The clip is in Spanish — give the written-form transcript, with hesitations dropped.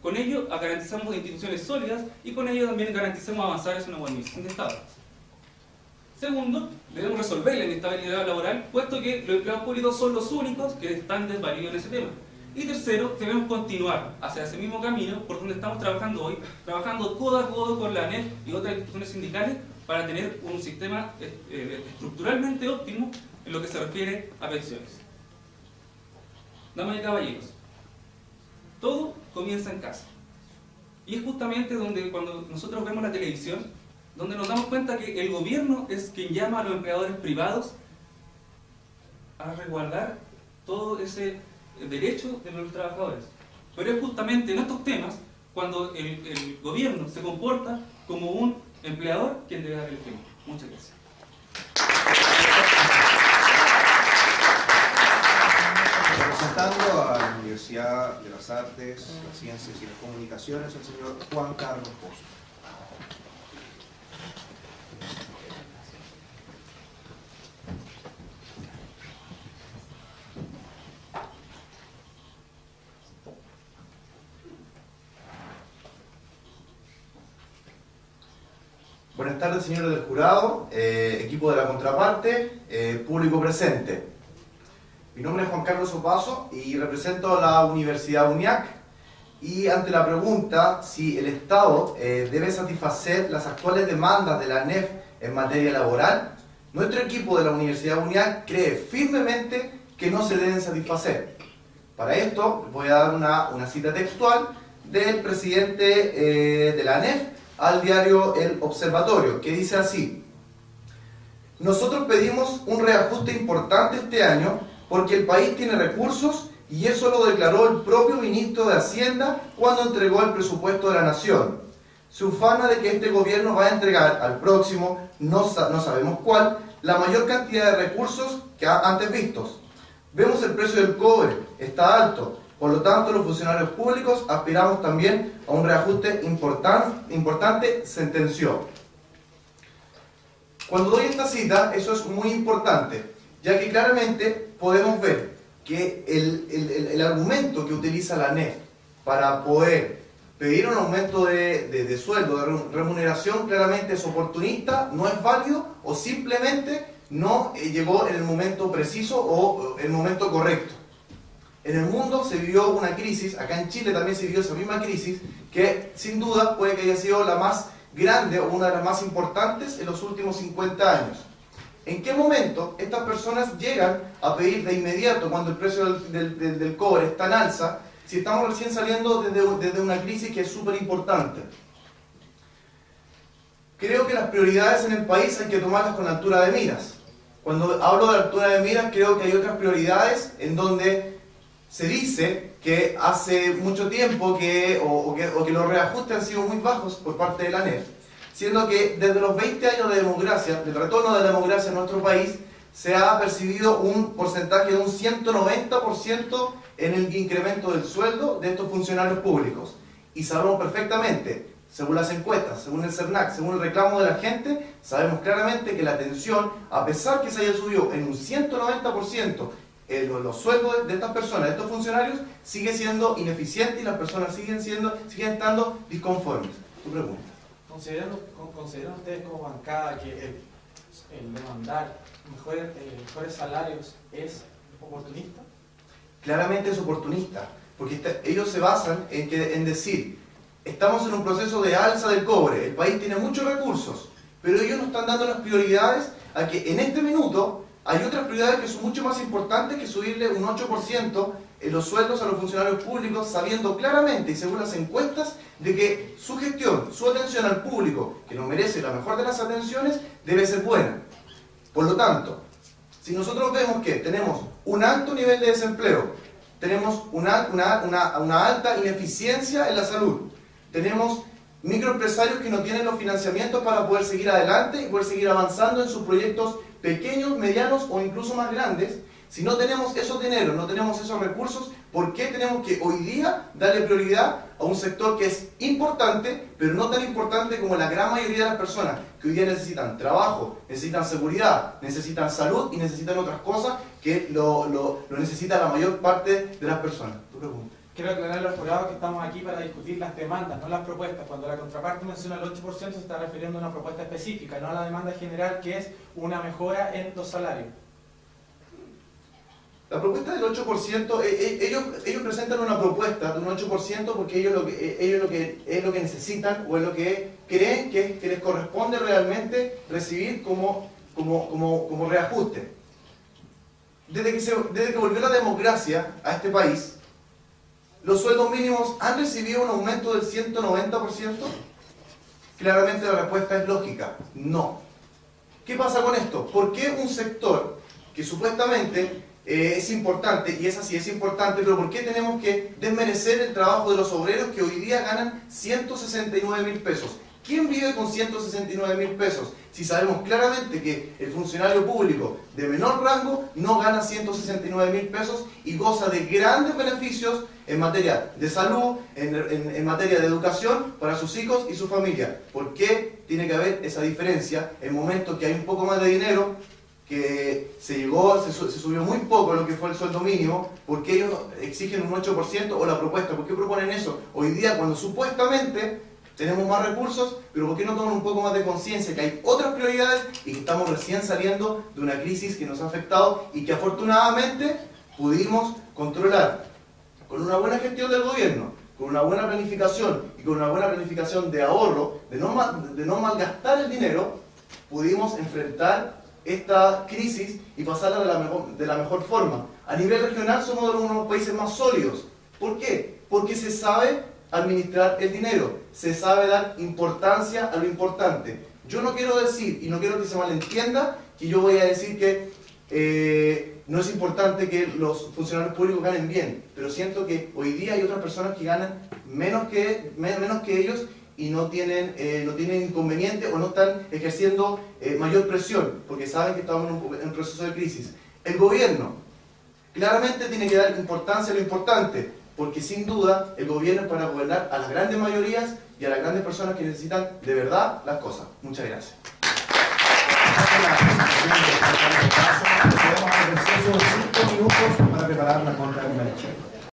con ello garantizamos instituciones sólidas y con ello también garantizamos avanzar hacia una buena administración de Estado. Segundo, debemos resolver la inestabilidad laboral, puesto que los empleados públicos son los únicos que están desvalidos en ese tema. Y tercero, debemos continuar hacia ese mismo camino por donde estamos trabajando hoy, trabajando codo a codo con la ANEF y otras instituciones sindicales para tener un sistema estructuralmente óptimo en lo que se refiere a pensiones. Damas y caballeros, todo comienza en casa. Y es justamente donde, cuando nosotros vemos la televisión, donde nos damos cuenta que el gobierno es quien llama a los empleadores privados a resguardar todo ese derecho de los trabajadores. Pero es justamente en estos temas cuando el gobierno se comporta como un empleador quien debe dar el ejemplo. Muchas gracias. Representando a la Universidad de las Artes, las Ciencias y las Comunicaciones, el señor Juan Carlos Pozo. Buenas tardes, señores del jurado, equipo de la contraparte, público presente. Mi nombre es Juan Carlos Opazo y represento a la Universidad UNIAC. Y ante la pregunta si el Estado debe satisfacer las actuales demandas de la ANEF en materia laboral, nuestro equipo de la Universidad UNIAC cree firmemente que no se deben satisfacer. Para esto voy a dar una cita textual del presidente de la ANEF al diario El Observatorio, que dice así: nosotros pedimos un reajuste importante este año porque el país tiene recursos y eso lo declaró el propio ministro de Hacienda cuando entregó el presupuesto de la Nación. Se ufana de que este gobierno va a entregar al próximo, no sabemos cuál, la mayor cantidad de recursos que antes vistos. Vemos el precio del cobre, está alto. Por lo tanto, los funcionarios públicos aspiramos también a un reajuste importante, sentenció. Cuando doy esta cita, eso es muy importante, ya que claramente podemos ver que el argumento que utiliza la ANEF para poder pedir un aumento de sueldo, de remuneración, claramente es oportunista, no es válido o simplemente no llegó en el momento preciso o el momento correcto. En el mundo se vivió una crisis, acá en Chile también se vivió esa misma crisis, que sin duda puede que haya sido la más grande o una de las más importantes en los últimos 50 años. ¿En qué momento estas personas llegan a pedir de inmediato, cuando el precio del cobre está en alza, si estamos recién saliendo desde una crisis que es súper importante? Creo que las prioridades en el país hay que tomarlas con altura de miras. Cuando hablo de altura de miras, creo que hay otras prioridades en donde se dice que hace mucho tiempo que los reajustes han sido muy bajos por parte de la ANEF, siendo que desde los 20 años de democracia, del retorno de la democracia en nuestro país, se ha percibido un porcentaje de un 190% en el incremento del sueldo de estos funcionarios públicos. Y sabemos perfectamente, según las encuestas, según el CERNAC, según el reclamo de la gente, sabemos claramente que la atención, a pesar que se haya subido en un 190%, los sueldos de estas personas, de estos funcionarios, sigue siendo ineficiente y las personas siguen estando disconformes. Tu pregunta. ¿Consideran ustedes como bancada que el demandar mejores salarios es oportunista? Claramente es oportunista, porque ellos se basan en decir, estamos en un proceso de alza del cobre, el país tiene muchos recursos, pero ellos nos están dando las prioridades a que en este minuto hay otras prioridades que son mucho más importantes que subirle un 8% en los sueldos a los funcionarios públicos, sabiendo claramente y según las encuestas de que su gestión, su atención al público, que nos merece la mejor de las atenciones, debe ser buena. Por lo tanto, si nosotros vemos que tenemos un alto nivel de desempleo, tenemos una alta ineficiencia en la salud, tenemos microempresarios que no tienen los financiamientos para poder seguir adelante y poder seguir avanzando en sus proyectos pequeños, medianos o incluso más grandes. Si no tenemos esos dineros, no tenemos esos recursos, ¿por qué tenemos que hoy día darle prioridad a un sector que es importante, pero no tan importante como la gran mayoría de las personas que hoy día necesitan trabajo, necesitan seguridad, necesitan salud y necesitan otras cosas que lo necesita la mayor parte de las personas? Tu pregunta. Quiero aclarar a los jurados que estamos aquí para discutir las demandas, no las propuestas. Cuando la contraparte menciona el 8% se está refiriendo a una propuesta específica, no a la demanda general, que es una mejora en los salarios. La propuesta del 8%, ellos presentan una propuesta de un 8% porque ellos es lo que necesitan o es lo que creen que les corresponde realmente recibir como reajuste. Desde que volvió la democracia a este país, ¿los sueldos mínimos han recibido un aumento del 190%? Claramente la respuesta es lógica, no. ¿Qué pasa con esto? ¿Por qué un sector que supuestamente es importante, y es así, es importante, pero por qué tenemos que desmerecer el trabajo de los obreros que hoy día ganan 169.000 pesos? ¿Quién vive con 169.000 pesos? Si sabemos claramente que el funcionario público de menor rango no gana 169.000 pesos y goza de grandes beneficios en materia de salud, en materia de educación para sus hijos y su familia. ¿Por qué tiene que haber esa diferencia en momentos que hay un poco más de dinero, que se subió muy poco lo que fue el sueldo mínimo? ¿Por qué ellos exigen un 8% o la propuesta? ¿Por qué proponen eso hoy día cuando supuestamente tenemos más recursos? Pero ¿por qué no toman un poco más de conciencia que hay otras prioridades y que estamos recién saliendo de una crisis que nos ha afectado y que afortunadamente pudimos controlar? Con una buena gestión del gobierno, con una buena planificación y con una buena planificación de ahorro, de no malgastar el dinero, pudimos enfrentar esta crisis y pasarla de la mejor forma. A nivel regional somos uno de los países más sólidos. ¿Por qué? Porque se sabe administrar el dinero, se sabe dar importancia a lo importante. Yo no quiero decir, y no quiero que se malentienda, que yo voy a decir que no es importante que los funcionarios públicos ganen bien, pero siento que hoy día hay otras personas que ganan menos que ellos y no tienen inconveniente o no están ejerciendo mayor presión, porque saben que estamos en un proceso de crisis. El gobierno claramente tiene que dar importancia a lo importante, porque sin duda el gobierno es para gobernar a las grandes mayorías y a las grandes personas que necesitan de verdad las cosas. Muchas gracias.